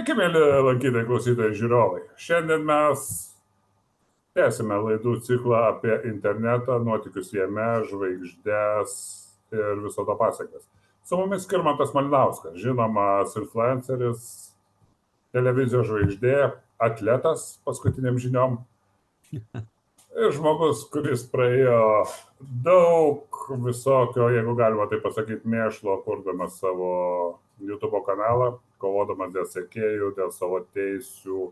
Sveiki, mėly lankytojai, klausytojai, žiūrovai. Šiandien mes tęsime laidų ciklą apie internetą, nuotykius jame, žvaigždės ir viso to pasekmes. Su mumis Skirmantas Malinauskas, žinomas influenceris, televizijos žvaigždė, atletas paskutiniam žiniom. Ir žmogus, kuris praėjo daug visokio, jeigu galima tai pasakyti, mėšlo, kurdamas savo YouTube kanalą, kovodamas dėl sekėjų, dėl savo teisių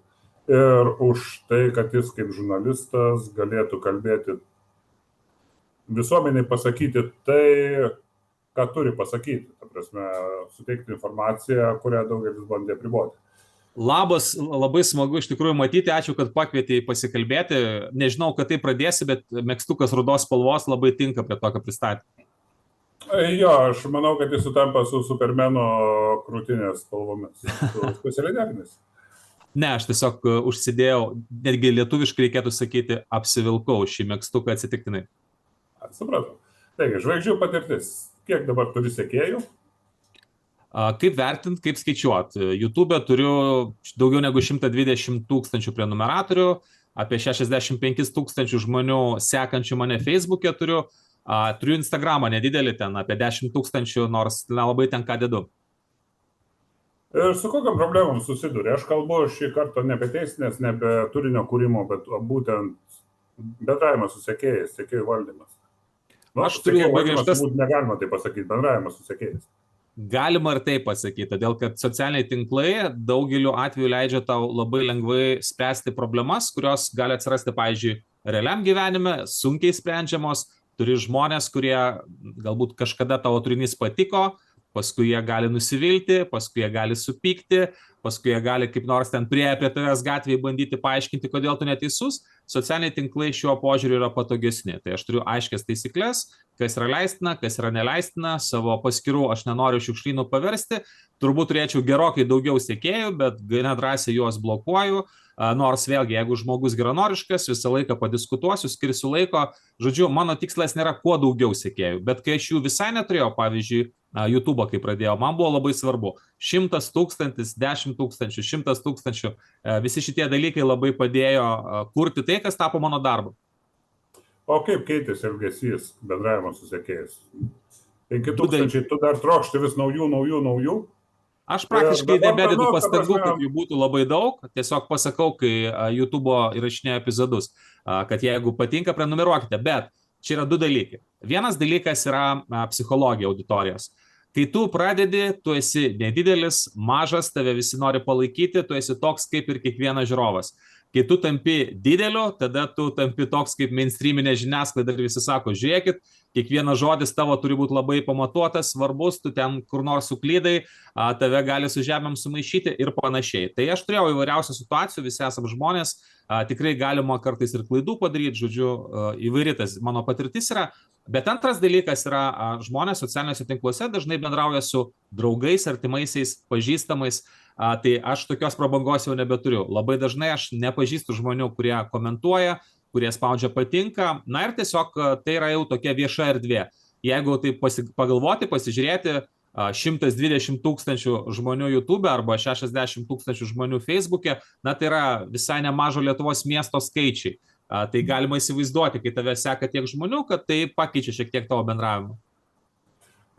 ir už tai, kad jis kaip žurnalistas galėtų kalbėti visuomeniai, pasakyti tai, ką turi pasakyti. Ta prasme, suteikti informaciją, kurią daugelis bandė apriboti. Labas, labai smagu iš tikrųjų matyti, ačiū, kad pakvietei pasikalbėti. Nežinau, kad tai pradėsi, bet megztukas rudos spalvos labai tinka prie tokio pristatymo. Jo, aš manau, kad jis sutampa su Supermano krūtinės spalvomis, su specialiai. Ne, aš tiesiog užsidėjau, netgi lietuviškai reikėtų sakyti, apsivilkau šį megztuką atsitiktinai. Supratau. Taigi, žvaigždžių patirtis. Kiek dabar turi sekėjų? Kaip vertint, kaip skaičiuot? YouTube turiu daugiau negu 120 000 prenumeratorių, apie 65 000 žmonių sekančių mane Facebook'e turiu Instagramą nedidelį ten, apie 10 000, nors nelabai ten ką dedu. Ir su kokiam problemom susiduri? Aš kalbu šį kartą ne apie teisinės, ne apie turinio kūrimo, bet būtent bendravimas su sekėjais, sekėjų valdymas. Aš turiu labai griežtas... Negalima tai pasakyti, bendravimas su sekėjais. Galima ir taip pasakyti, todėl kad socialiniai tinklai daugeliu atveju leidžia tau labai lengvai spręsti problemas, kurios gali atsirasti, pavyzdžiui, realiam gyvenime, sunkiai sprendžiamos, turi žmonės, kurie galbūt kažkada tavo turinys patiko, paskui jie gali nusivilti, paskui jie gali supykti, paskui jie gali kaip nors ten prie tavęs gatvėje bandyti paaiškinti, kodėl tu neteisus. Socialiniai tinklai šiuo požiūriu yra patogesni. Tai aš turiu aiškias taisyklės, kas yra leistina, kas yra neleistina, savo paskyrų aš nenoriu šiukšlynų paversti, turbūt turėčiau gerokai daugiau sekėjų, bet gana drąsiai juos blokuoju, nors vėlgi, jeigu žmogus geranoriškas, visą laiką padiskutuosiu, skirsiu laiko, žodžiu, mano tikslas nėra kuo daugiau sekėjų, bet kai aš jų visai neturėjau, pavyzdžiui, YouTube'ą, kai pradėjau, man buvo labai svarbu, 100 000, 10 000, 100 000, visi šitie dalykai labai padėjo kurti tai, kas tapo mano darbu. O kaip keitėsi elgesys bendravimo su sekėjais? 5000, tu dar trokšti vis naujų? Aš praktiškai nebededu pastangų, kad jų būtų labai daug, tiesiog pasakau, kai YouTube'o įrašinėjo epizodus, kad jeigu patinka, prenumeruokite, bet čia yra du dalykai. Vienas dalykas yra psichologija auditorijos. Kai tu pradedi, tu esi nedidelis, mažas, tave visi nori palaikyti, tu esi toks kaip ir kiekvienas žiūrovas. Kai tu tampi dideliu, tada tu tampi toks kaip mainstreaminė žiniasklaida ir visi sako, žiūrėkit, kiekvienas žodis tavo turi būti labai pamatuotas, svarbus, tu ten kur nors suklydai, tave gali su žemėm sumaišyti ir panašiai. Tai aš turėjau įvairiausių situacijų, visi esam žmonės, tikrai galima kartais ir klaidų padaryti, žodžiu, įvairi tas mano patirtis yra. Bet antras dalykas yra, žmonės socialiniuose tinkluose dažnai bendrauja su draugais, artimaisiais, pažįstamais, tai aš tokios prabangos jau nebeturiu. Labai dažnai aš nepažįstu žmonių, kurie komentuoja, kurie spaudžia patinka, na ir tiesiog tai yra jau tokia vieša erdvė. Jeigu tai pagalvoti, pasižiūrėti, 120 000 žmonių YouTube arba 60 000 žmonių Facebook'e, na tai yra visai nemažo Lietuvos miesto skaičiai. Tai galima įsivaizduoti, kai tave seka tiek žmonių, kad tai pakeičia šiek tiek tavo bendravimą.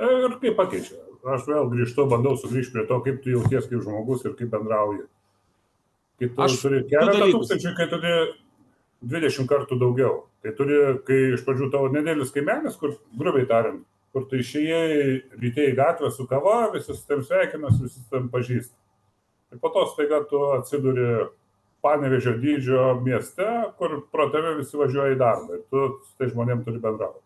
Ir kaip pakeičia? Aš vėl grįžtu, bandau sugrįžti prie to, kaip tu jauties kaip žmogus ir kaip bendrauji. Kai tu turi keletą tūkstančių, kai turi 20 kartų daugiau. Tai turi, kai iš pradžių tavo nedėlis kaimelis, kur, grubiai tariant, kur tu išėjai ryte į gatvę su kava, visi su tam sveikinas, visi su tam pažįsta. Ir po to staiga tu atsiduri Panevėžio dydžio mieste, kur pro tave visi važiuoja į darbą ir tu su tai žmonėm turi bendrauti.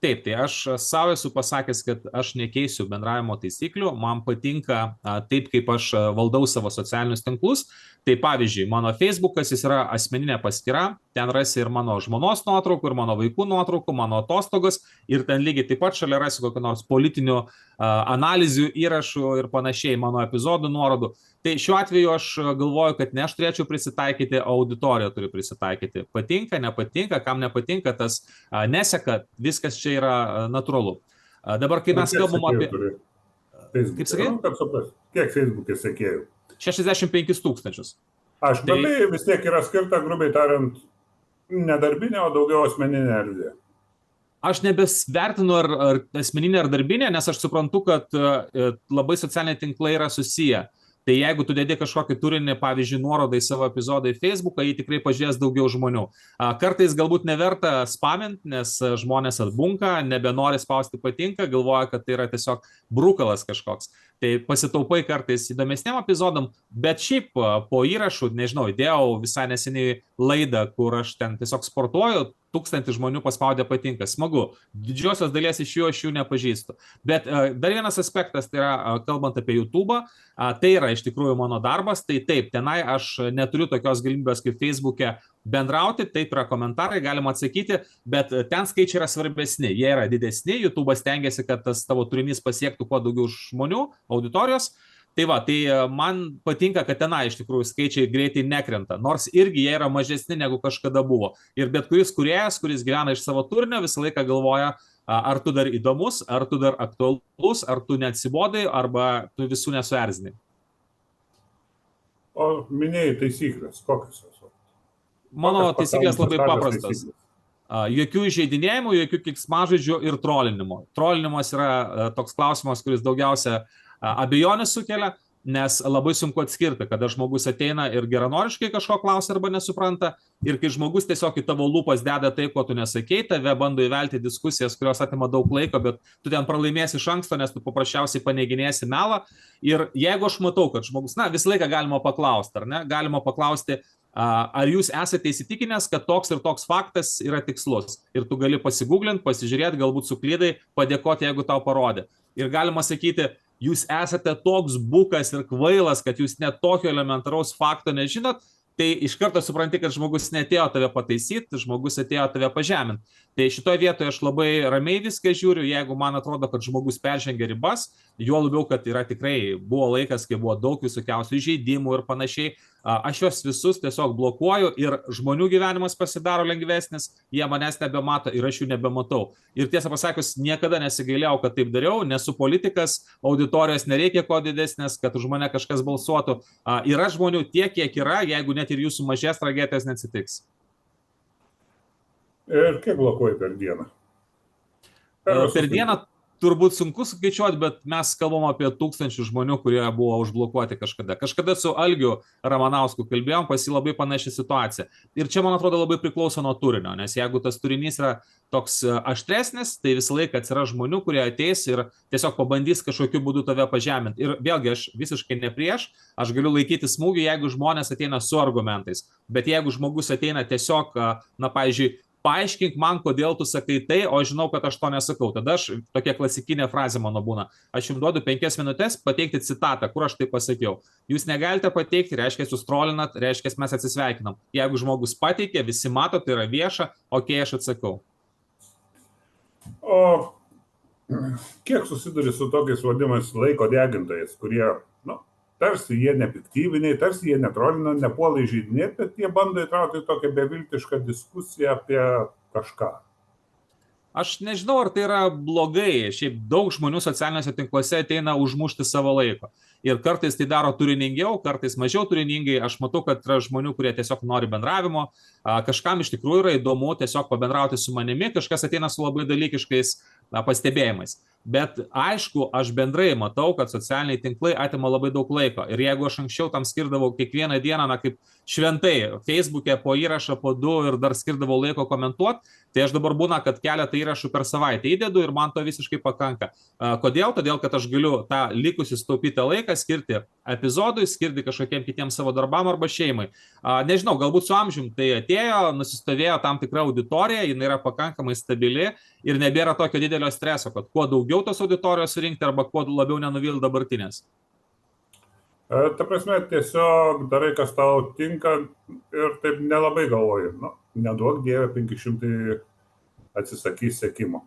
Taip, tai aš savo esu pasakęs, kad aš nekeisiu bendravimo taisyklių, man patinka taip, kaip aš valdau savo socialinius tinklus. Tai pavyzdžiui, mano Facebookas jis yra asmeninė paskyra, ten rasi ir mano žmonos nuotraukų, ir mano vaikų nuotraukų, mano atostogos, ir ten lygiai taip pat šalia rasi kokių nors politinių analizių, įrašų ir panašiai, mano epizodų nuorodų. Tai šiuo atveju aš galvoju, kad ne aš turėčiau prisitaikyti, auditorija turi prisitaikyti. Patinka, nepatinka, kam nepatinka, tas neseka, viskas čia yra natūralu. Dabar, kai mes kalbam apie... Kaip sakai? Kiek Facebook'e sekėjų? 65 tūkstančius. Aš matai, vis tiek yra skirta, grubiai tariant, nedarbinė, o daugiau asmeninė erdvė. Aš nebesvertinu ar asmeninė ar darbinė, nes aš suprantu, kad labai socialiniai tinklai yra susiję. Tai jeigu tu dedi kažkokį turinį, pavyzdžiui, nuorodą į savo epizodą į Facebooką, jį tikrai pažiūrės daugiau žmonių. Kartais galbūt neverta spamint, nes žmonės atbunka, nebenori spausti patinka, galvoja, kad tai yra tiesiog brukalas kažkoks. Tai pasitaupai kartais įdomesniam epizodam, bet šiaip po įrašų, nežinau, įdėjau visai neseniai laidą, kur aš ten tiesiog sportuoju, 1000 žmonių paspaudė patinka. Smagu. Didžiosios dalies iš jų nepažįstu. Bet dar vienas aspektas, tai yra, kalbant apie YouTube'ą, tai yra iš tikrųjų mano darbas, tai taip, tenai aš neturiu tokios galimybės kaip Facebook'e bendrauti, taip yra komentarai, galima atsakyti, bet ten skaičiai yra svarbesni, jie yra didesni, YouTube'as stengiasi, kad tas tavo turinys pasiektų kuo daugiau žmonių, auditorijos. Tai va, tai man patinka, kad tenai iš tikrųjų skaičiai greitai nekrenta, nors irgi jie yra mažesni negu kažkada buvo. Ir bet kuris kūrėjas, kuris gyvena iš savo turinio, visą laiką galvoja, ar tu dar įdomus, ar tu dar aktualus, ar tu neatsibodai, arba tu visų nesuerzinai. O minėjai taisyklės, kokios jos? Mano taisyklės labai paprastas. Jokių įžeidinėjimų, jokių keiksmažodžių ir trolinimo. Trolinimas yra toks klausimas, kuris daugiausia abejonės sukelia, nes labai sunku atskirti, kada žmogus ateina ir geranoriškai kažko klausia arba nesupranta, ir kai žmogus tiesiog į tavo lūpas deda tai, ko tu nesakei, tave bando įvelti diskusijas, kurios atima daug laiko, bet tu ten pralaimėsi iš anksto, nes tu paprasčiausiai paneiginėsi melą. Ir jeigu aš matau, kad žmogus, visą laiką galima paklausti, ar ne? Galima paklausti, ar jūs esate įsitikinęs, kad toks ir toks faktas yra tikslus. Ir tu gali pasigūglinti, pasižiūrėti, galbūt suklydai, padėkoti, jeigu tau parodė. Ir galima sakyti, jūs esate toks bukas ir kvailas, kad jūs net tokio elementaraus fakto nežinot, tai iš karto supranti, kad žmogus neatėjo tave pataisyti, žmogus atėjo tave pažeminti. Tai šitoje vietoje aš labai ramiai viską žiūriu, jeigu man atrodo, kad žmogus peržengia ribas, juo labiau, kad yra tikrai buvo laikas, kai buvo daug visokiausių įžeidimų ir panašiai, aš juos visus tiesiog blokuoju ir žmonių gyvenimas pasidaro lengvesnis, jie manęs nebemato ir aš jų nebematau. Ir tiesą pasakius, niekada nesigailėjau, kad taip dariau, nesu politikas, auditorijos nereikia ko didesnės, kad už mane kažkas balsuotų. Yra žmonių tiek, kiek yra, jeigu net ir jūsų mažės tragedijos neatsitiks. Ir kiek blokuoji per dieną? Per dieną turbūt sunku skaičiuoti, bet mes kalbam apie 1000 žmonių, kurie buvo užblokuoti kažkada. Kažkada su Algiu Ramanausku kalbėjom, pas jį labai panaši situacija. Ir čia, man atrodo, labai priklauso nuo turinio, nes jeigu tas turinys yra toks aštresnis, tai visą laiką atsiras žmonių, kurie ateis ir tiesiog pabandys kažkokiu būdu tave pažeminti. Ir vėlgi, aš visiškai ne prieš, aš galiu laikyti smūgį, jeigu žmonės ateina su argumentais. Bet jeigu žmogus ateina tiesiog, pavyzdžiui, paaiškink man, kodėl tu sakai tai, o žinau, kad aš to nesakau. Tada tokia klasikinė frazė mano būna. Aš jums duodu 5 minutės pateikti citatą, kur aš tai pasakiau. Jūs negalite pateikti, reiškia, jūs trolinat, reiškia, mes atsisveikinam. Jeigu žmogus pateikė, visi mato, tai yra vieša, aš atsakau. O kiek susiduri su tokiais vadimais laiko degintojais, kurie, tarsi jie nepiktybiniai, tarsi jie netrolina, nepuola įžeidinėti, bet jie bando įtraukti tokią beviltišką diskusiją apie kažką. Aš nežinau, ar tai yra blogai. Šiaip daug žmonių socialiniuose tinkluose ateina užmušti savo laiko. Ir kartais tai daro turiningiau, kartais mažiau turiningai. Aš matau, kad yra žmonių, kurie tiesiog nori bendravimo. Kažkam iš tikrųjų yra įdomu tiesiog pabendrauti su manimi, kažkas ateina su labai dalykiškais pastebėjimais. Bet aišku, aš bendrai matau, kad socialiniai tinklai atima labai daug laiko. Ir jeigu aš anksčiau tam skirdavau kiekvieną dieną, kaip šventai, Facebook'e po įrašą, po 2 ir dar skirdavau laiko komentuoti, tai aš dabar būna, kad keletą įrašų per savaitę įdedu ir man to visiškai pakanka. Kodėl? Todėl, kad aš galiu tą likusį sutaupytą laiką skirti epizodui, skirti kažkokiem kitiems savo darbam arba šeimai. Nežinau, galbūt su amžium tai atėjo, nusistovėjo tam tikra auditorija, jinai yra pakankamai stabili ir nebėra tokio didelio streso, kad kuo daugiau tos auditorijos surinkti arba kuo labiau nenuvilt dabartinės. Ta prasme, tiesiog darai, kas tau tinka ir taip nelabai galvoji. Neduok Dieve 500 atsisakys sekimo.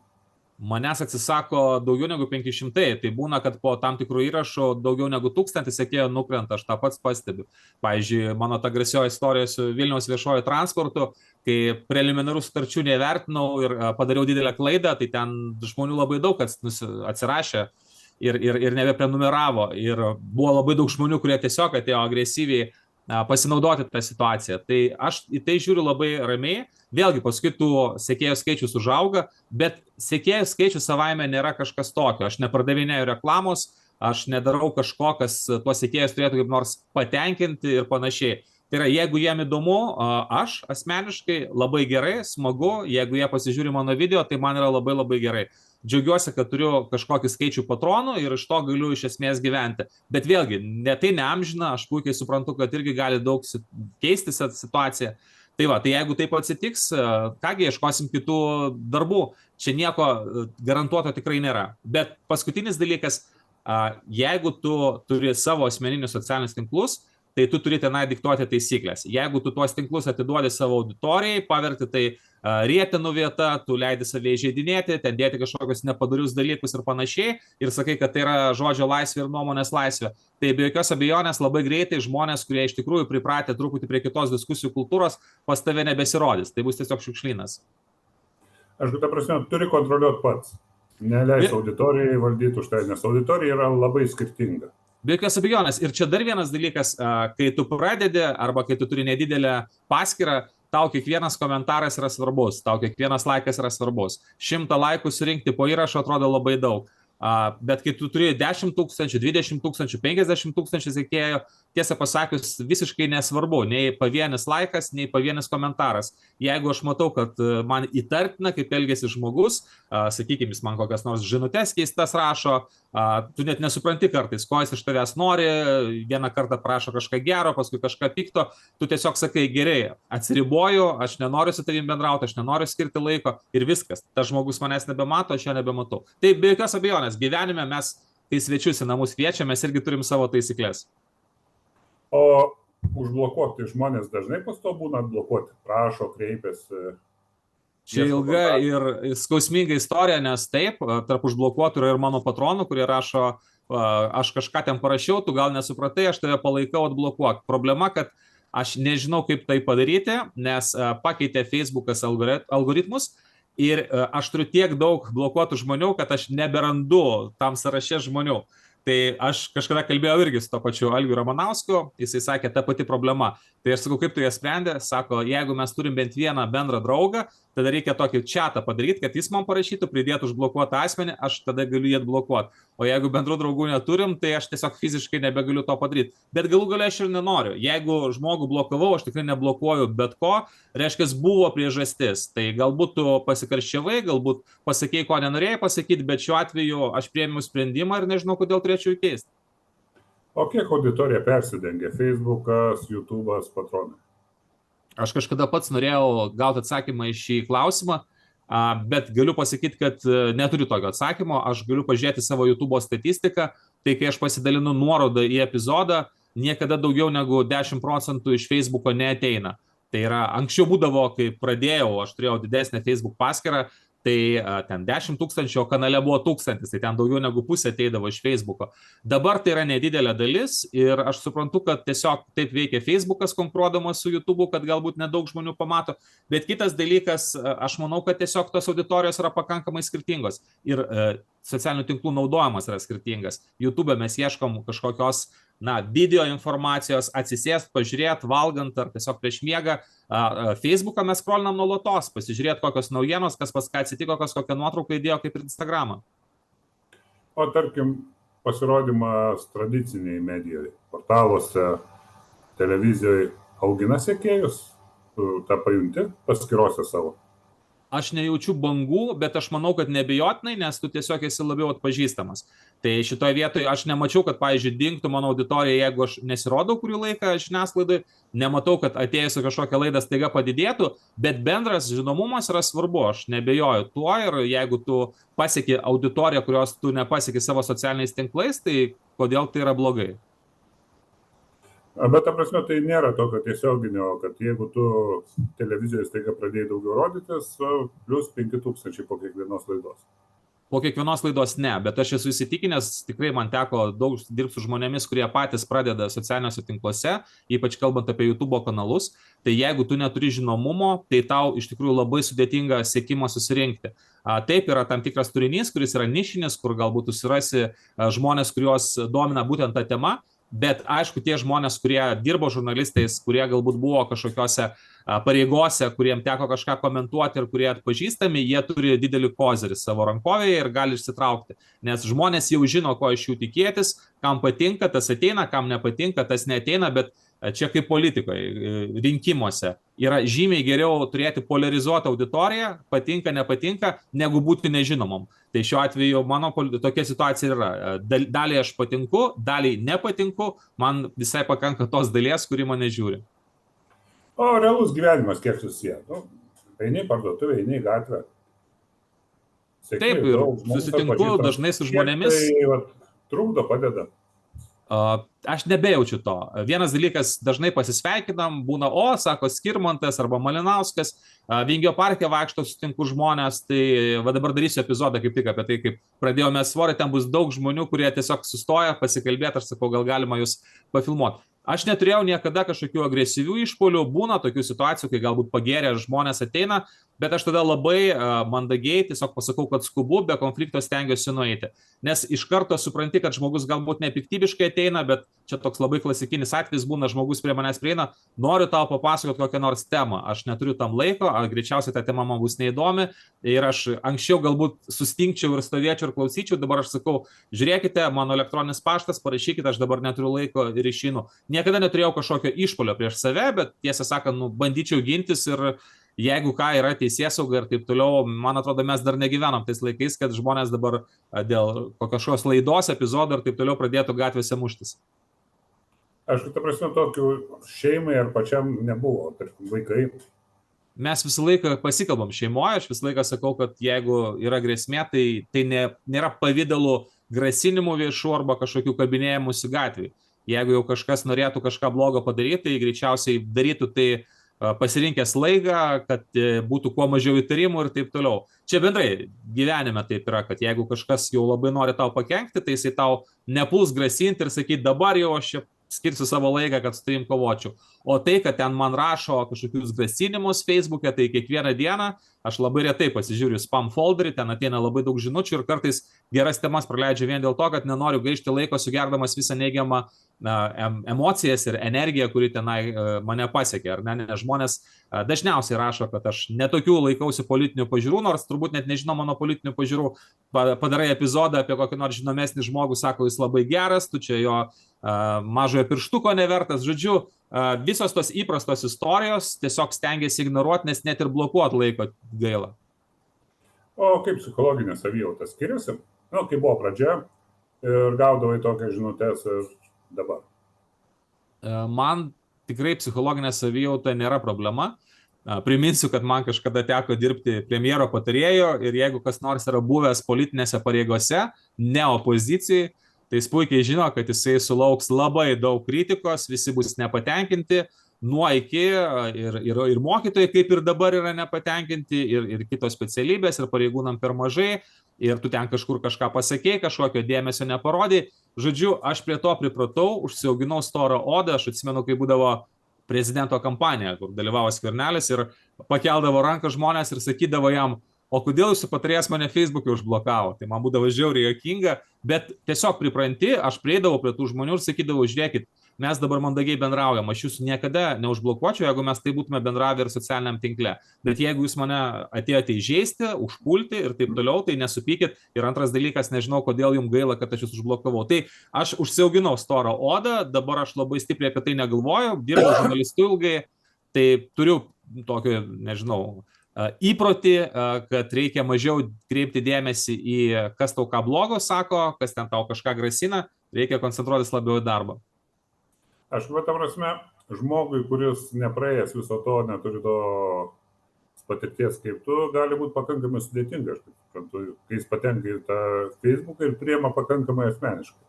Manęs atsisako daugiau negu 500, tai būna, kad po tam tikrų įrašų daugiau negu 1000 sekėjų nukrenta, aš tą pats pastebiu. Pavyzdžiui, mano ta garsioji istorija su Vilniaus viešuoju transportu, kai preliminarų sutarčių nevertinau ir padariau didelę klaidą, tai ten žmonių labai daug atsirašė ir nebeprenumeravo. Ir buvo labai daug žmonių, kurie tiesiog atėjo agresyviai pasinaudoti tą situaciją. Tai aš į tai žiūriu labai ramiai. Vėlgi, paskui tų sekėjų skaičius užauga, bet sekėjų skaičius savaime nėra kažkas tokio. Aš nepardavinėju reklamos, aš nedarau kažko, kas tuos sekėjus turėtų kaip nors patenkinti ir panašiai. Tai yra, jeigu jiem įdomu, aš asmeniškai labai gerai, smagu, jeigu jie pasižiūri mano video, tai man yra labai labai gerai. Džiaugiuosi, kad turiu kažkokį skaičių patronų ir iš to galiu iš esmės gyventi. Bet vėlgi, tai neamžina, aš puikiai suprantu, kad irgi gali daug keistis situacija. Tai va, tai jeigu taip atsitiks, kągi, ieškosim kitų darbų. Čia nieko garantuoto tikrai nėra. Bet paskutinis dalykas, jeigu tu turi savo asmeninius socialinius tinklus, tai tu turi tenai diktuoti taisyklės. Jeigu tu tuos tinklus atiduodi savo auditorijai, paverti tai rietenų vieta, tu leidi save įžeidinėti, ten dėti kažkokius nepadarius dalykus ir panašiai, ir sakai, kad tai yra žodžio laisvė ir nuomonės laisvė. Tai be jokios abejonės labai greitai žmonės, kurie iš tikrųjų pripratę truputį prie kitos diskusijų kultūros, pas tave nebesirodys. Tai bus tiesiog šiukšlynas. Aš, ta prasme, turi kontroliuoti pats. Neleis auditorijai valdyti už tai, nes auditorija yra labai skirtinga. Be jokios abejonės. Ir čia dar vienas dalykas, kai tu pradedi arba kai tu turi nedidelę paskyrą, tau kiekvienas komentaras yra svarbus, tau kiekvienas laikas yra svarbus. 100 laikų surinkti po įrašo atrodo labai daug. Bet kai tu turi 10 tūkstančių, 20 tūkstančių, 50 tūkstančių sekėjų, tiesą pasakius, visiškai nesvarbu, nei pavienis laikas, nei pavienis komentaras. Jeigu aš matau, kad man įtartina, kaip elgėsi žmogus, sakykime, jis man kokias nors žinutes keistas rašo, tu net nesupranti kartais, ko jis iš tavęs nori, vieną kartą prašo kažką gero, paskui kažką pikto, tu tiesiog sakai, gerai, atsiriboju, aš nenoriu su tavim bendrauti, aš nenoriu skirti laiko ir viskas. Tas žmogus manęs nebemato, aš jo nebematau. Tai be jokios abejonės, gyvenime mes, kai svečius į namus kviečiame, mes irgi turim savo taisyklės. O užblokuoti žmonės dažnai pas to būna atblokuoti, prašo, kreipiasi. Čia ilga ir skausminga istorija, nes taip, tarp užblokuotų yra ir mano patronų, kurie rašo, aš kažką ten parašiau, tu gal nesupratai, aš tave palaikau, atblokuok. Problema, kad aš nežinau, kaip tai padaryti, nes pakeitė Facebookas algoritmus ir aš turiu tiek daug blokuotų žmonių, kad aš neberandu tam sąraše žmonių. Tai aš kažkada kalbėjau irgi su to pačiu Algiu Ramanausku, jisai sakė, ta pati problema. Tai aš sakau, kaip tu ją sprendė, sako, jeigu mes turim bent vieną bendrą draugą, tada reikia tokį chatą padaryti, kad jis man parašytų, pridėtų užblokuotą asmenį, aš tada galiu jį atblokuoti. O jeigu bendrų draugų neturim, tai aš tiesiog fiziškai nebegaliu to padaryti. Bet galų gale aš ir nenoriu. Jeigu žmogų blokavau, aš tikrai neblokuoju bet ko, reiškia, buvo priežastis. Tai galbūt tu pasikarščiavai, galbūt pasakėjai, ko nenorėjai pasakyti, bet šiuo atveju aš priėmiau sprendimą ir nežinau, kodėl turėčiau įkeisti. O kiek auditorija persidengia? Facebookas, YouTube'as, patronai? Aš kažkada pats norėjau gauti atsakymą į šį klausimą, bet galiu pasakyti, kad neturiu tokio atsakymo. Aš galiu pažiūrėti savo YouTube statistiką, tai kai aš pasidalinu nuorodą į epizodą, niekada daugiau negu 10% iš Facebooko neateina. Tai yra, anksčiau būdavo, kai pradėjau, aš turėjau didesnę Facebook paskyrą, tai ten 10 tūkstančių, o kanale buvo 1000, tai ten daugiau negu pusė ateidavo iš Facebooko. Dabar tai yra nedidelė dalis ir aš suprantu, kad tiesiog taip veikia Facebookas konkuruodamas su YouTube'u, kad galbūt nedaug žmonių pamato. Bet kitas dalykas, aš manau, kad tiesiog tos auditorijos yra pakankamai skirtingos ir socialinių tinklų naudojimas yra skirtingas. YouTube'e mes ieškom kažkokios video informacijos, atsisėst, pažiūrėt, valgant ar tiesiog prieš miegą. Facebooką mes scrollinam nuolatos, pasižiūrėt kokios naujienos, kas pas ką atsitiko, kas kokią nuotrauką įdėjo, kaip ir Instagramą. O tarkim, pasirodymas tradiciniai medijoje, portaluose, televizijoje augina sekėjus, tą pajunti paskyrose savo? Aš nejaučiu bangų, bet aš manau, kad nebejotinai, nes tu tiesiog esi labiau atpažįstamas. Tai šitoje vietoje aš nemačiau, kad, pavyzdžiui, dingtų mano auditorija, jeigu aš nesirodau kurį laiką žiniasklaidai, nematau, kad atėjusi kažkokią laidą staiga padidėtų, bet bendras žinomumas yra svarbu, aš nebejoju tuo ir jeigu tu pasieki auditoriją, kurios tu nepasieki savo socialiniais tinklais, tai kodėl tai yra blogai? Bet ta prasme, tai nėra tokio tiesioginio, kad jeigu tu televizijoje staiga pradėjai daugiau rodytis, plus 5000 po kiekvienos laidos. Po kiekvienos laidos ne, bet aš esu įsitikinęs, tikrai man teko daug dirbti su žmonėmis, kurie patys pradeda socialiniuose tinkluose, ypač kalbant apie YouTube kanalus, tai jeigu tu neturi žinomumo, tai tau iš tikrųjų labai sudėtinga sekimą susirinkti. Taip, yra tam tikras turinys, kuris yra nišinis, kur galbūt susirasi žmonės, kuriuos domina būtent ta tema, bet aišku, tie žmonės, kurie dirbo žurnalistais, kurie galbūt buvo kažkokiose pareigose, kuriem teko kažką komentuoti ir kurie atpažįstami, jie turi didelį kozerį savo rankovėje ir gali išsitraukti. Nes žmonės jau žino, ko iš jų tikėtis, kam patinka, tas ateina, kam nepatinka, tas neateina, bet čia kaip politikoje, rinkimuose yra žymiai geriau turėti polarizuotą auditoriją, patinka, nepatinka, negu būti nežinomam. Tai šiuo atveju mano tokia situacija yra. Daliai aš patinku, daliai nepatinku, man visai pakanka tos dalies, kuri mane žiūri. O realus gyvenimas kiek susiję? Eini parduotuvę, eini į gatvę. Taip, ir susitinku dažnai su žmonėmis. Tai trukdo, padeda. Aš nebejaučiu to. Vienas dalykas, dažnai pasisveikinam, būna, sako Skirmantas arba Malinauskas, Vingio parke vaikšto, sutinku žmonės, tai dabar darysiu epizodą kaip tik apie tai, kaip pradėjome svorį, ten bus daug žmonių, kurie tiesiog sustoja pasikalbėti, aš sakau, gal galima jūs pafilmuoti. Aš neturėjau niekada kažkokių agresyvių išpuolių, būna tokių situacijų, kai galbūt pagėrę žmonės ateina, bet aš tada labai mandagiai tiesiog pasakau, kad skubu, be konflikto stengiuosi nueiti. Nes iš karto supranti, kad žmogus galbūt nepiktybiškai ateina, bet čia toks labai klasikinis atvejis būna, žmogus prie manęs prieina, noriu tau papasakoti kokią nors temą, aš neturiu tam laiko, greičiausiai ta tema man bus neįdomi ir aš anksčiau galbūt sustingčiau ir stovėčiau ir klausyčiau, dabar aš sakau, žiūrėkite, mano elektroninis paštas, parašykite, aš dabar neturiu laiko ir išeinu. Niekada neturėjau kažkokio išpolio prieš save, bet tiesą sakant, bandyčiau gintis ir jeigu ką yra teisėsauga ir taip toliau, man atrodo, mes dar negyvenam tais laikais, kad žmonės dabar dėl kažkokios laidos, epizodo ir taip toliau pradėtų gatvėse muštis. Aišku, ta prasme, tokių šeimai ar pačiam nebuvo, tarkim, vaikai. Mes visą laiką pasikalbam šeimoje, aš visą laiką sakau, kad jeigu yra grėsmė, tai nėra pavydalų grasinimų viešų arba kažkokių kabinėjimųsi gatvėje. Jeigu jau kažkas norėtų kažką blogo padaryti, tai greičiausiai darytų tai pasirinkęs laiką, kad būtų kuo mažiau įtarimų ir taip toliau. Čia bendrai gyvenime taip yra, kad jeigu kažkas jau labai nori tau pakenkti, tai jisai tau nepuls grasinti ir sakyti, dabar jau aš skirsiu savo laiką, kad su tavim kovočiau. O tai, kad ten man rašo kažkokius grasinimus Facebook'e, tai kiekvieną dieną aš labai retai pasižiūriu spam folderį, ten ateina labai daug žinučių ir kartais geras temas praleidžiu vien dėl to, kad nenoriu gaišti laiko sugerdamas visą neigiamą emocijas ir energiją, kuri tenai mane pasiekia. Ar ne? Nes žmonės dažniausiai rašo, kad aš netokių laikausi politinių pažiūrų, nors turbūt net nežino mano politinių pažiūrų. Padarai epizodą apie kokį nors žinomesnį žmogų, sako, jis labai geras, tu čia jo mažojo pirštuko nevertas. Žodžiu, visos tos įprastos istorijos tiesiog stengiasi ignoruoti, nes net ir blokuoti laiko gaila. O kaip psichologinė savijauta skiriasi? Kai buvo pradžia ir gaudavai tokias žinutės ir dabar. Man tikrai psichologinė savijauta nėra problema. Priminsiu, kad man kažkada teko dirbti premjero patarėjo ir jeigu kas nors yra buvęs politinėse pareigose, ne opozicijai, tai jis puikiai žino, kad jisai sulauks labai daug kritikos, visi bus nepatenkinti, nuo iki ir mokytojai kaip ir dabar yra nepatenkinti, ir kitos specialybės, ir pareigūnam per mažai, ir tu ten kažkur kažką pasakei, kažkokio dėmesio neparodai. Žodžiu, aš prie to pripratau, užsiauginau storą odą, aš atsimenu, kai būdavo prezidento kampanija, kur dalyvavo Skvernelis ir pakeldavo ranką žmonės ir sakydavo jam, o kodėl jūsų patarėjas mane Facebook'e užblokavo? Tai man būdavo žiauriai juokinga, bet tiesiog pripranti, aš prieidavau prie tų žmonių ir sakydavau, žiūrėkit, mes dabar mandagiai bendraujam, aš jūsų niekada neužblokuočiau, jeigu mes tai būtume bendravę ir socialiniam tinkle. Bet jeigu jūs mane atėjote įžeisti, užpulti ir taip toliau, tai nesupykit. Ir antras dalykas, nežinau, kodėl jums gaila, kad aš jūs užblokavau. Tai aš užsiauginau storą odą, dabar aš labai stipriai apie tai negalvoju, dirbau žurnalistu ilgai, tai turiu tokį, nežinau, įprotį, kad reikia mažiau kreipti dėmesį į kas tau ką blogo sako, kas ten tau kažką grasina, reikia koncentruotis labiau į darbą. Aš ta prasme, žmogui, kuris nepraėjęs viso to, neturi to patirties kaip tu, gali būti pakankamai sudėtinga, kai jis patenka į tą Facebooką ir priima pakankamai asmeniškai.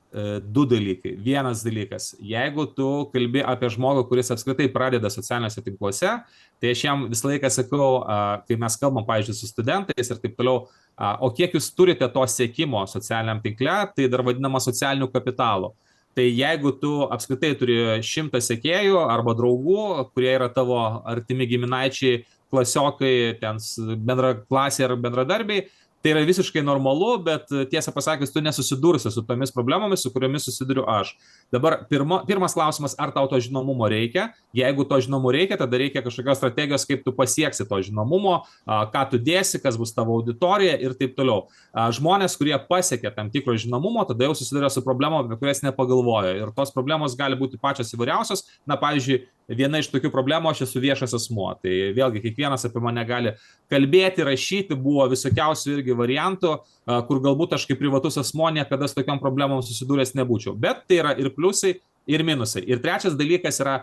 Du dalykai. Vienas dalykas, jeigu tu kalbi apie žmogų, kuris apskritai pradeda socialiniuose tinkluose, tai aš jam visą laiką sakau, kai mes kalbam, pavyzdžiui, su studentais ir taip toliau, o kiek jūs turite to sekimo socialiniam tinkle, tai dar vadinama socialiniu kapitalu. Tai jeigu tu apskritai turi 100 sekėjų arba draugų, kurie yra tavo artimi giminaičiai, klasiokai, ten bendra klasė ar bendradarbiai, tai yra visiškai normalu, bet tiesą pasakius, tu nesusidursi su tomis problemomis, su kuriomis susiduriu aš. Dabar pirmas klausimas, ar tau to žinomumo reikia? Jeigu to žinomumo reikia, tada reikia kažkokios strategijos, kaip tu pasieksi to žinomumo, ką tu dėsi, kas bus tavo auditorija ir taip toliau. Žmonės, kurie pasiekia tam tikro žinomumo, tada jau susiduria su problemom, apie kurias nepagalvoja. Ir tos problemos gali būti pačios įvairiausios. Na, pavyzdžiui, viena iš tokių problemų, aš esu viešas asmuo. Tai vėlgi kiekvienas apie mane gali kalbėti, rašyti, buvo visokiausių irgi variantų, kur galbūt aš kaip privatus asmuo niekada su tokiam problemom susidūręs nebūčiau. Bet tai yra ir pliusai, ir minusai. Ir trečias dalykas yra,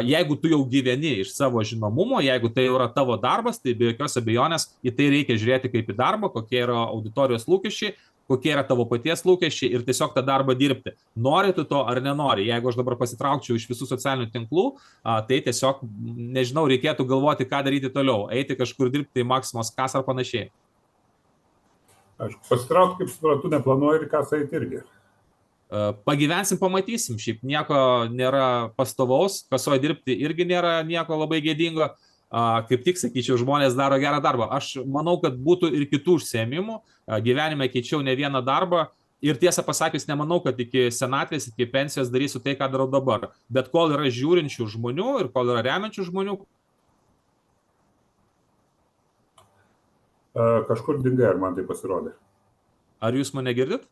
jeigu tu jau gyveni iš savo žinomumo, jeigu tai yra tavo darbas, tai be jokios abejonės į tai reikia žiūrėti kaip į darbą, kokie yra auditorijos lūkesčiai, kokie yra tavo paties lūkesčiai ir tiesiog tą darbą dirbti. Nori tu to ar nenori. Jeigu aš dabar pasitraukčiau iš visų socialinių tinklų, tai tiesiog, nežinau, reikėtų galvoti, ką daryti toliau. Eiti kažkur dirbti į Maximos kasą ar panašiai. Aišku, pasitraukti, kaip suprantu, neplanuoju ir kasą eiti irgi. Pagyvensim, pamatysim. Šiaip nieko nėra pastovaus, kasoje dirbti irgi nėra nieko labai gėdingo. Kaip tik, sakyčiau, žmonės daro gerą darbą. Aš manau, kad būtų ir kitų užsiėmimų. Gyvenime keičiau ne vieną darbą ir tiesą pasakius, nemanau, kad iki senatvės, iki pensijos darysiu tai, ką darau dabar. Bet kol yra žiūrinčių žmonių ir kol yra remiančių žmonių. Kažkur dingai, ar man tai pasirodė? Ar jūs mane girdit?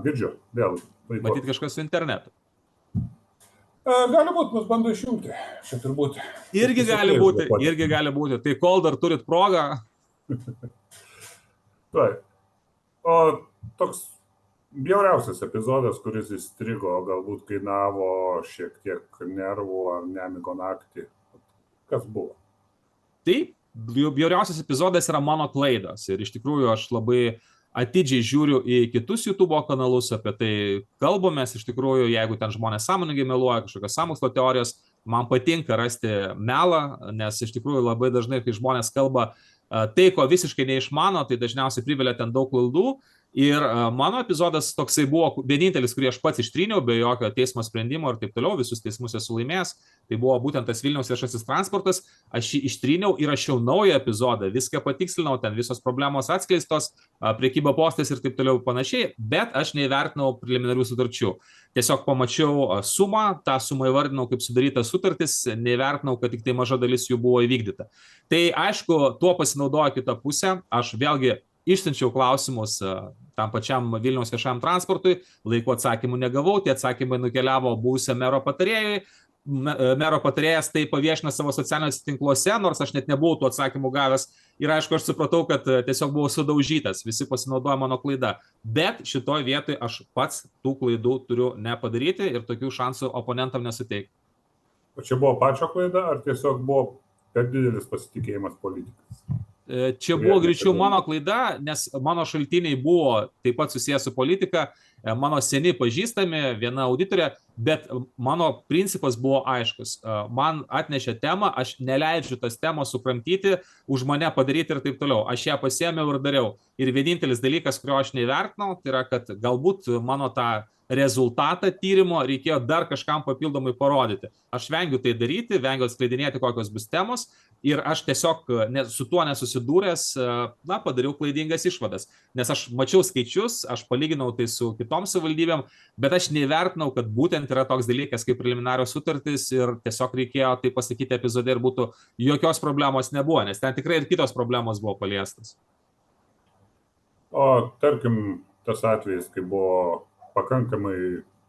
Girdžiu, vėl. Matyt kažkas su internetu. Gali būti, mus bando išjungti. Čia turbūt. Irgi gali būti. Tai kol dar turit progą. Taip. O toks bjauriausias epizodas, kuris įstrigo, galbūt kainavo šiek tiek nervų ar nemigo naktį. Kas buvo? Taip, bjauriausias epizodas yra mano klaidos. Ir iš tikrųjų aš labai atidžiai žiūriu į kitus YouTube kanalus, apie tai kalbamės, iš tikrųjų, jeigu ten žmonės sąmoningai meluoja, kažkokios sąmokslo teorijos, man patinka rasti melą, nes iš tikrųjų labai dažnai, kai žmonės kalba tai, ko visiškai neišmano, tai dažniausiai privelia ten daug klaidų. Ir mano epizodas toksai buvo vienintelis, kurį aš pats ištryniau, be jokio teismo sprendimo ir taip toliau, visus teismus esu laimėjęs. Tai buvo būtent tas Vilniaus viešasis transportas, aš jį ištryniau, įrašiau naują epizodą, viską patikslinau, ten visos problemos atskleistos, prekyba postais ir taip toliau panašiai, bet aš neįvertinau preliminarių sutarčių. Tiesiog pamačiau sumą, tą sumą įvardinau kaip sudarytas sutartis, neįvertinau, kad tik tai maža dalis jų buvo įvykdyta. Tai aišku, tuo pasinaudojo kita pusė, aš vėlgi išsiunčiau klausimus tam pačiam Vilniaus viešajam transportui, laiku atsakymų negavau, tie atsakymai nukeliavo buvusiam mero patarėjui, mero patarėjas tai paviešino savo socialiniuose tinkluose, nors aš net nebuvau tų atsakymų gavęs ir aišku, aš supratau, kad tiesiog buvau sudaužytas, visi pasinaudojo mano klaida, bet šitoj vietoj aš pats tų klaidų turiu nepadaryti ir tokių šansų oponentam nesuteikti. O čia buvo pačio klaida, ar tiesiog buvo per didelis pasitikėjimas politikas? Čia buvo greičiau mano klaida, nes mano šaltiniai buvo taip pat susijęs su politika, mano seni pažįstami, viena auditorė, bet mano principas buvo aiškus. Man atnešė temą, aš neleidžiu tas temos sukramtyti, už mane padaryti ir taip toliau. Aš ją pasiėmiau ir dariau. Ir vienintelis dalykas, kurio aš neįvertinau, tai yra, kad galbūt mano tą rezultatą tyrimo reikėjo dar kažkam papildomai parodyti. Aš vengiu tai daryti, vengiu atskleidinėti, kokios bus temos ir aš tiesiog su tuo nesusidūręs, padariau klaidingas išvadas. Nes aš mačiau skaičius, aš palyginau tai su kitom savivaldybėm, bet aš neįvertinau, kad būtent yra toks dalykas kaip preliminarios sutartys ir tiesiog reikėjo tai pasakyti epizode ir būtų jokios problemos nebuvo, nes ten tikrai ir kitos problemos buvo paliestas. O tarkim, tas atvejis, kai buvo pakankamai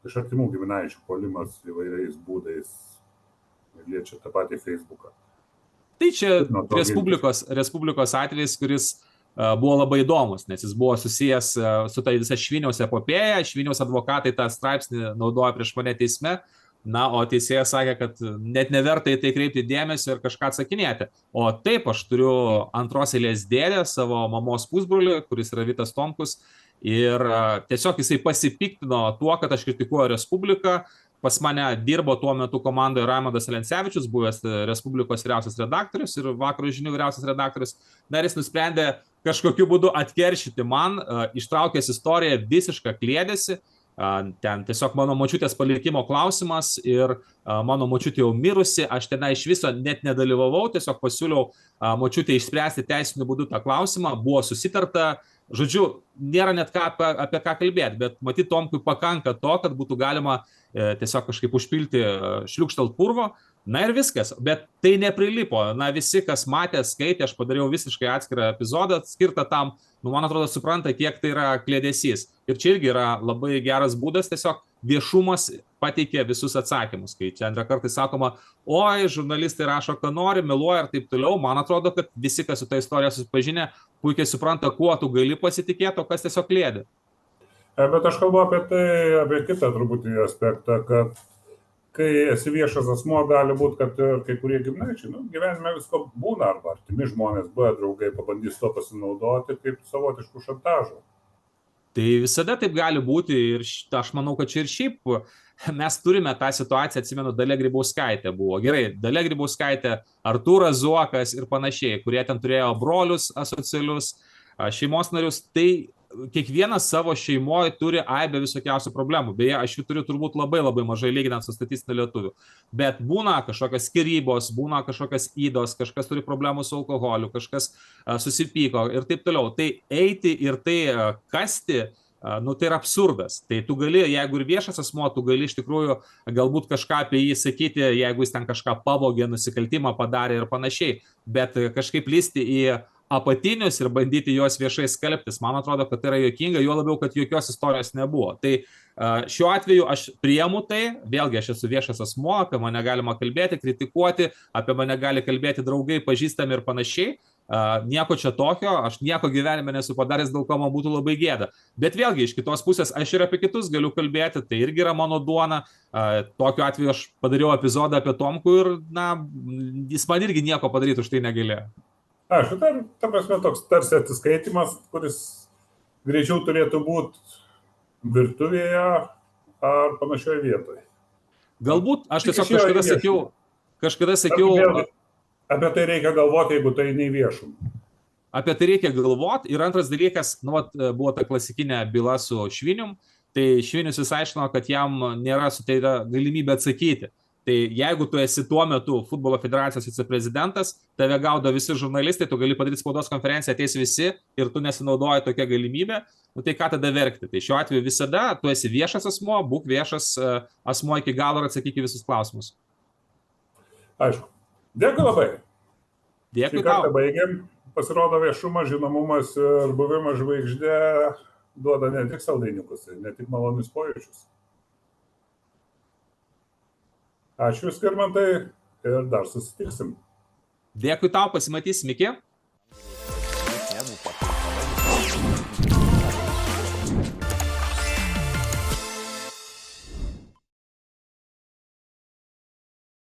iš artimų giminaičių puolimas įvairiais būdais ir liečia tą patį Facebooką. Tai čia Respublikos atvejis, kuris buvo labai įdomus, nes jis buvo susijęs su tai visa Šviniaus epopėja, Šviniaus advokatai tą straipsnį naudoja prieš mane teisme, o teisėjas sakė, kad net neverta į tai kreipti dėmesio ir kažką atsakinėti. O taip, aš turiu antros eilės dėdę, savo mamos pusbrolį, kuris yra Vitas Tomkus, ir tiesiog jisai pasipiktino tuo, kad aš kritikuoju Respubliką. Pas mane dirbo tuo metu komandoje Raimondas Lencevičius, buvęs Respublikos vyriausias redaktorius ir Vakaro žinių vyriausias redaktorius. Na ir jis nusprendė kažkokiu būdu atkeršyti man, ištraukęs istoriją visišką kliedėsi. Ten tiesiog mano močiutės palikimo klausimas ir mano močiutė jau mirusi, aš ten iš viso net nedalyvavau, tiesiog pasiūliau močiutė išspręsti teisiniu būdu tą klausimą, buvo susitarta, žodžiu, nėra net apie ką kalbėti, bet matyt Tomkui pakanka to, kad būtų galima tiesiog kažkaip užpilti šliukštalt purvo, na ir viskas, bet tai neprilipo, na visi, kas matė, skaitė, aš padariau visiškai atskirą epizodą skirtą tam, man atrodo, supranta, kiek tai yra kliedesys. Ir čia irgi yra labai geras būdas, tiesiog viešumas pateikė visus atsakymus, kai čia antrą kartą sakoma, oi, žurnalistai rašo, ką nori, meluoja ir taip toliau, man atrodo, kad visi, kas su ta istorija susipažinę, puikiai supranta, kuo tu gali pasitikėti, o kas tiesiog kliedi. Bet aš kalbu apie tai, apie kitą truputį aspektą, kad kai esi viešas asmuo, gali būti, kad ir kai kurie giminaičiai, gyvenime visko būna, arba artimi žmonės, buvę draugai, pabandys to pasinaudoti kaip savotiškų šantažų. Tai visada taip gali būti ir aš manau, kad čia ir šiaip mes turime tą situaciją, atsimenu, Dalia Grybauskaitė buvo. Gerai, Dalia Grybauskaitė, Artūras Zuokas ir panašiai, kurie ten turėjo brolius asocialius, šeimos narius, tai kiekvienas savo šeimoje turi aibę visokiausių problemų. Beje, aš jų turiu turbūt labai mažai lyginant su statistiniu lietuviu. Bet būna kažkokios skyrybos, būna kažkokios įdos, kažkas turi problemų su alkoholiu, kažkas susipyko ir taip toliau. Tai eiti ir tai kasti, tai yra absurdas. Tai tu gali, jeigu ir viešas asmuo, tu gali iš tikrųjų galbūt kažką apie jį sakyti, jeigu jis ten kažką pavogė, nusikaltimą padarė ir panašiai. Bet kažkaip lysti į apatinius ir bandyti juos viešai skelbtis, man atrodo, kad tai yra juokinga, juo labiau, kad jokios istorijos nebuvo. Tai šiuo atveju aš priimu tai, vėlgi aš esu viešas asmuo, apie mane galima kalbėti, kritikuoti, apie mane gali kalbėti draugai, pažįstami ir panašiai. Nieko čia tokio, aš nieko gyvenime nesu padaręs, dėl ko man būtų labai gėda. Bet vėlgi, iš kitos pusės, aš ir apie kitus galiu kalbėti, tai irgi yra mano duona. Tokiu atveju aš padariau epizodą apie Tomkų ir, jis man irgi nieko padaryti už tai negalėjo. Aišku, ta prasme toks tarsi atsiskaitimas, kuris greičiau turėtų būti virtuvėje ar panašioje vietoje. Galbūt, aš tiesiog kažkada sakiau... Apie tai reikia galvoti, jeigu tai nei viešum. Apie tai reikia galvoti. Ir antras dalykas, buvo ta klasikinė byla su Švinium, tai Švinius vis aiškino, kad jam nėra suteikta galimybė atsakyti. Tai jeigu tu esi tuo metu futbolo federacijos viceprezidentas, tave gaudo visi žurnalistai, tu gali padaryti spaudos konferenciją, ateis visi ir tu nesinaudoji tokią galimybę, tai ką tada verkti? Tai šiuo atveju visada tu esi viešas asmuo, būk viešas asmuo iki galo ir atsakyk į visus klausimus. Aišku. Dėkui labai. Dėkui tau. Šį kartą baigiam. Pasirodo, viešumas, žinomumas ir buvimas žvaigždė duoda ne tik saldainiukus, ne tik malonius pojūčius. Ačiū, Skirmantai, ir dar susitiksim. Dėkui tau, pasimatysim, iki.